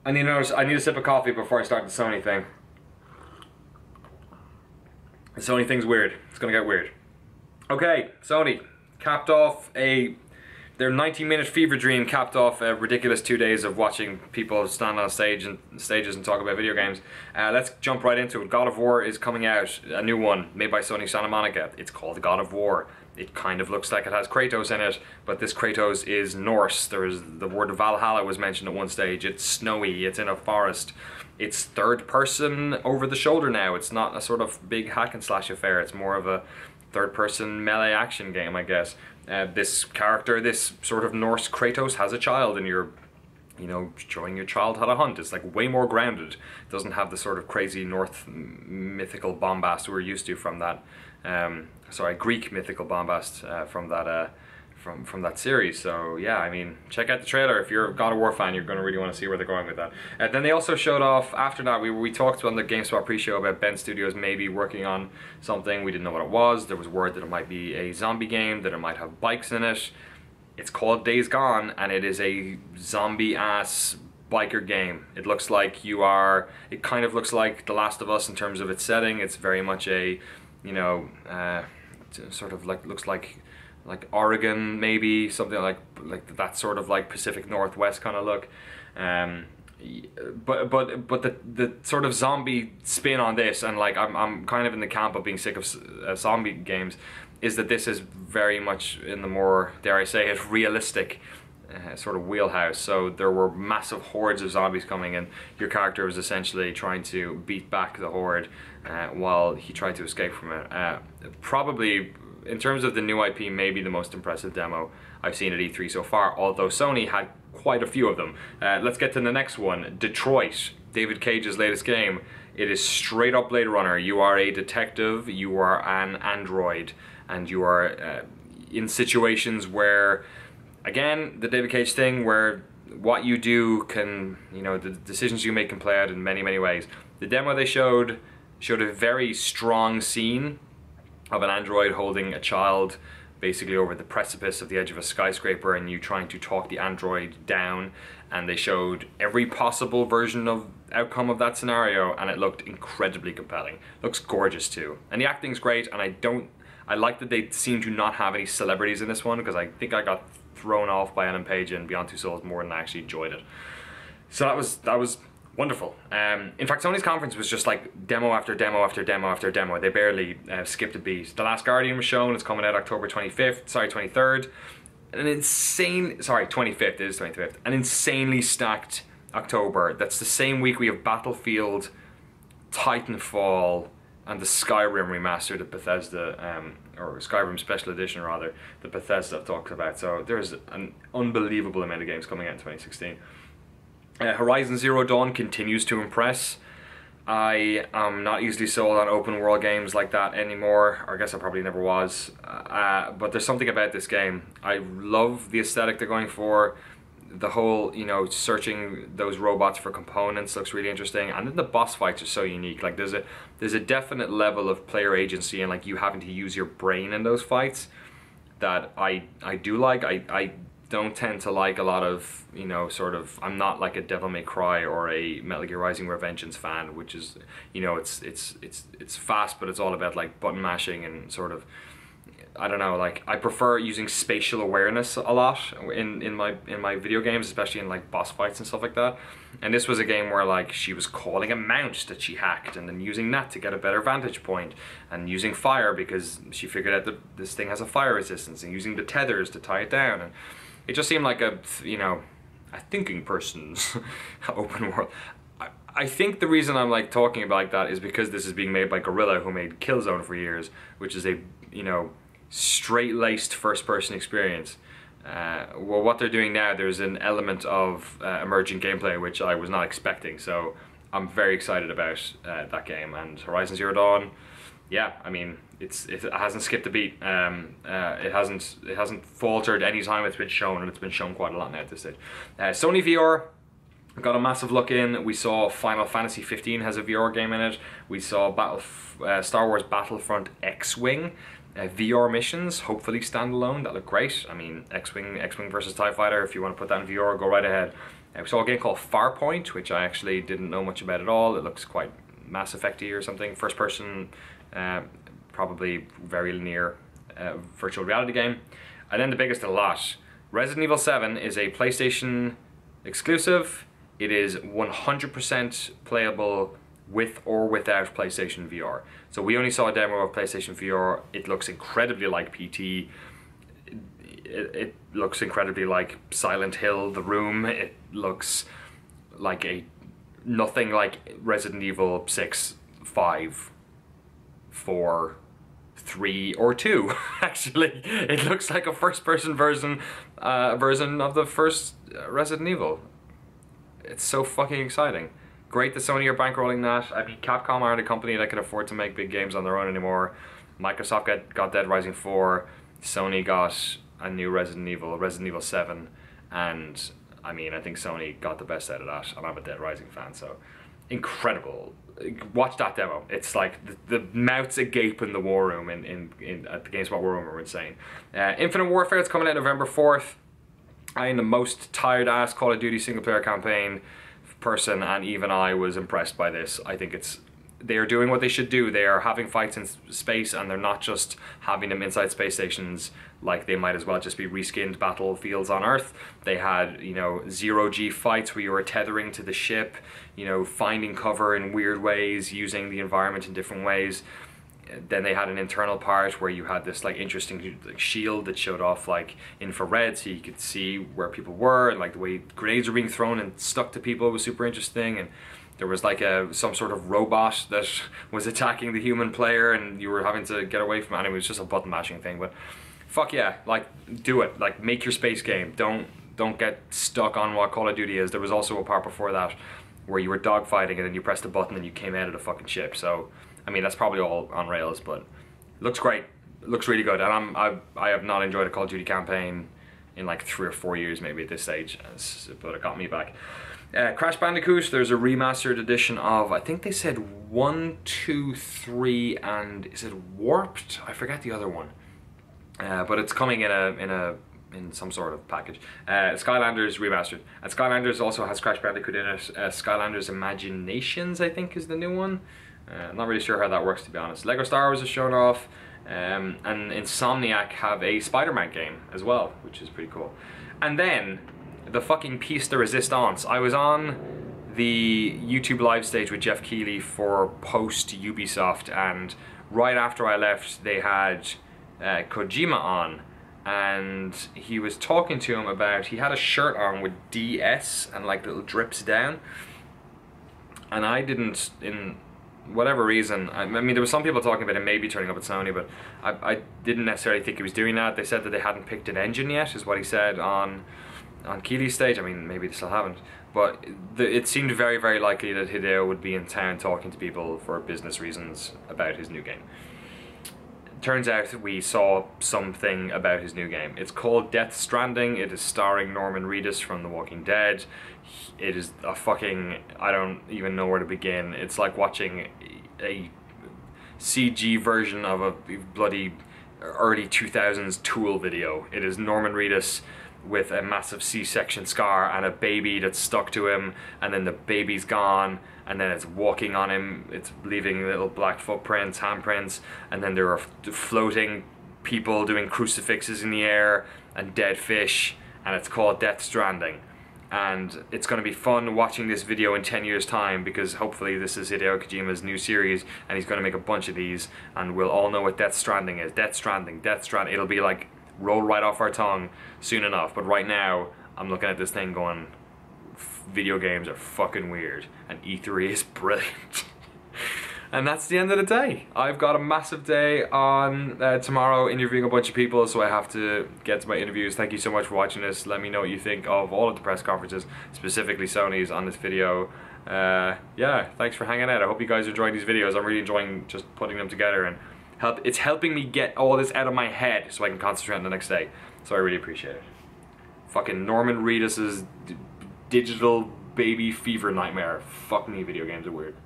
I need a sip of coffee before I start the Sony thing. The Sony thing's weird. It's gonna get weird. Okay, Sony capped off their 90-minute fever dream capped off a ridiculous 2 days of watching people stand on stages and talk about video games. Let's jump right into it. God of War is coming out, a new one made by Sony Santa Monica. It's called God of War. It kind of looks like it has Kratos in it, but this Kratos is Norse. The word Valhalla was mentioned at one stage. It's snowy, it's in a forest. It's third person over the shoulder now. It's not a sort of big hack and slash affair. It's more of a third person melee action game, I guess. This character, this sort of Norse Kratos, has a child, and you're, showing your child how to hunt. It's like way more grounded. It doesn't have the sort of crazy North mythical bombast we're used to from that. Greek mythical bombast from that series. So yeah, I mean, check out the trailer. If you're a God of War fan, you're going to really want to see where they're going with that. Then they also showed off, after that, we talked on the GameSpot pre-show about Ben Studios maybe working on something. We didn't know what it was. There was word that it might be a zombie game, that it might have bikes in it. It's called Days Gone, and it is a zombie-ass biker game. It looks like it kind of looks like The Last of Us in terms of its setting. It's very much a, sort of looks like Oregon, maybe something like that sort of like Pacific Northwest kind of look. But the sort of zombie spin on this, and like I'm kind of in the camp of being sick of zombie games, is that this is very much in the more, dare I say it, realistic sort of wheelhouse. So there were massive hordes of zombies coming, and your character was essentially trying to beat back the horde while he tried to escape from it. Probably, in terms of the new IP, maybe the most impressive demo I've seen at E3 so far, although Sony had quite a few of them. Let's get to the next one. Detroit, David Cage's latest game. It is straight up Blade Runner. You are a detective, you are an android, and you are in situations where, again, the David Cage thing, where what you do can, the decisions you make can play out in many, many ways. The demo they showed a very strong scene of an android holding a child basically over the precipice of the edge of a skyscraper, and you trying to talk the android down, and they showed every possible version of outcome of that scenario, and it looked incredibly compelling. Looks gorgeous too, and the acting's great, and I like that they seem to not have any celebrities in this one, because I think I got thrown off by Ellen Page and Beyond Two Souls more than I actually enjoyed it. So that was wonderful. In fact, Sony's conference was just like demo after demo after demo after demo. They barely skipped a beat. The Last Guardian was shown. It's coming out October 23rd. An insane, sorry, 25th, it is 25th. An insanely stacked October. That's the same week we have Battlefield, Titanfall, and the Skyrim remastered that Bethesda, or Skyrim Special Edition rather, that Bethesda talks about. So there's an unbelievable amount of games coming out in 2016. Horizon Zero Dawn continues to impress. I am not easily sold on open world games like that anymore, or I guess I probably never was, but there's something about this game. I love the aesthetic they're going for. The whole, searching those robots for components looks really interesting, and then the boss fights are so unique. Like there's a definite level of player agency and like you having to use your brain in those fights that I do like. I don't tend to like a lot of, I'm not like a Devil May Cry or a Metal Gear Rising Revengeance fan, which is, it's fast, but it's all about like button mashing and sort of, I don't know, like I prefer using spatial awareness a lot in my video games, especially in like boss fights and stuff like that. And this was a game where like she was calling a mount that she hacked and then using that to get a better vantage point, and using fire because she figured out that this thing has a fire resistance, and using the tethers to tie it down. And it just seemed like a thinking person's open world. I think the reason I'm like talking about that is because this is being made by Guerrilla, who made Killzone for years, which is a, straight-laced first-person experience. Well, what they're doing now, there's an element of emerging gameplay which I was not expecting, so I'm very excited about that game. And Horizon Zero Dawn, yeah, I mean, it hasn't skipped a beat. It hasn't faltered any time it's been shown, and it's been shown quite a lot now at this stage. Sony VR got a massive look in. We saw Final Fantasy 15 has a VR game in it. We saw Star Wars Battlefront X-Wing. VR missions, hopefully standalone, that look great. I mean, X-Wing versus TIE Fighter, if you want to put that in VR, go right ahead. We saw a game called Farpoint, which I actually didn't know much about at all. It looks quite Mass Effect-y or something. First person, probably very linear virtual reality game. And then the biggest of the lot, Resident Evil 7 is a PlayStation exclusive. It is 100% playable with or without PlayStation VR. So we only saw a demo of PlayStation VR. It looks incredibly like PT. It looks incredibly like Silent Hill, The Room. It looks like nothing like Resident Evil 6, 5, 4, 3, or 2. Actually, it looks like a first-person version of the first Resident Evil. It's so fucking exciting. Great that Sony are bankrolling that. I mean, Capcom aren't a company that can afford to make big games on their own anymore. Microsoft got Dead Rising 4. Sony got a new Resident Evil 7, and I mean, I think Sony got the best out of that, and I'm a Dead Rising fan, so incredible. Watch that demo. It's like the mouths agape in the war room at the GameSpot war room are insane. Infinite Warfare is coming out November 4th. I am the most tired ass Call of Duty single player campaign person, and even I was impressed by this. I think they are doing what they should do. They are having fights in space, and they're not just having them inside space stations. Like, they might as well just be reskinned battlefields on Earth. They had, you know, zero-G fights where you were tethering to the ship, you know, finding cover in weird ways, using the environment in different ways. Then they had an internal part where you had this like interesting like shield that showed off like infrared, so you could see where people were, and like the way grenades were being thrown and stuck to people was super interesting. And there was like some sort of robot that was attacking the human player, and you were having to get away from it. And it was just a button mashing thing, but fuck yeah, like do it. Like, make your space game. Don't get stuck on what Call of Duty is. There was also a part before that where you were dogfighting and then you pressed a button and you came out of the fucking ship. So I mean, that's probably all on rails, but it looks great. It looks really good, and I have not enjoyed a Call of Duty campaign in like 3 or 4 years maybe at this stage, but it got me back. Crash Bandicoot, there's a remastered edition of, I think they said 1, 2, 3, and is it Warped? I forget the other one. But it's coming in some sort of package. Skylanders remastered, and Skylanders also has Crash Bandicoot in it. Skylanders Imaginations, I think, is the new one. I'm not really sure how that works, to be honest. Lego Star Wars is shown off, and Insomniac have a Spider-Man game as well, which is pretty cool. And then the fucking piece de resistance. I was on the YouTube live stage with Jeff Keighley for post Ubisoft, and right after I left, they had Kojima on, and he was talking to him about, he had a shirt on with DS and like little drips down, and I didn't, in whatever reason, I mean, there were some people talking about it maybe turning up at Sony, but I didn't necessarily think he was doing that. They said that they hadn't picked an engine yet, is what he said on Keighley's stage. I mean, maybe they still haven't, but it seemed very, very likely that Hideo would be in town talking to people for business reasons about his new game. Turns out we saw something about his new game. It's called Death Stranding. It is starring Norman Reedus from The Walking Dead. It is a fucking, I don't even know where to begin. It's like watching a CG version of a bloody early 2000s Tool video. It is Norman Reedus with a massive C-section scar and a baby that's stuck to him, and then the baby's gone, and then it's walking on him, it's leaving little black footprints, handprints, and then there are floating people doing crucifixes in the air and dead fish, and it's called Death Stranding. And it's going to be fun watching this video in 10 years time, because hopefully this is Hideo Kojima's new series and he's going to make a bunch of these, and we'll all know what Death Stranding is. Death Stranding, Death Stranding. It'll be like roll right off our tongue soon enough, but right now I'm looking at this thing going, video games are fucking weird and E3 is brilliant. And that's the end of the day. I've got a massive day on tomorrow, interviewing a bunch of people, so I have to get to my interviews. Thank you so much for watching this. Let me know what you think of all of the press conferences, specifically Sony's, on this video. Yeah, thanks for hanging out. I hope you guys are enjoying these videos. I'm really enjoying just putting them together, and it's helping me get all this out of my head so I can concentrate on the next day. So I really appreciate it. Fucking Norman Reedus's digital baby fever nightmare. Fuck me, video games are weird.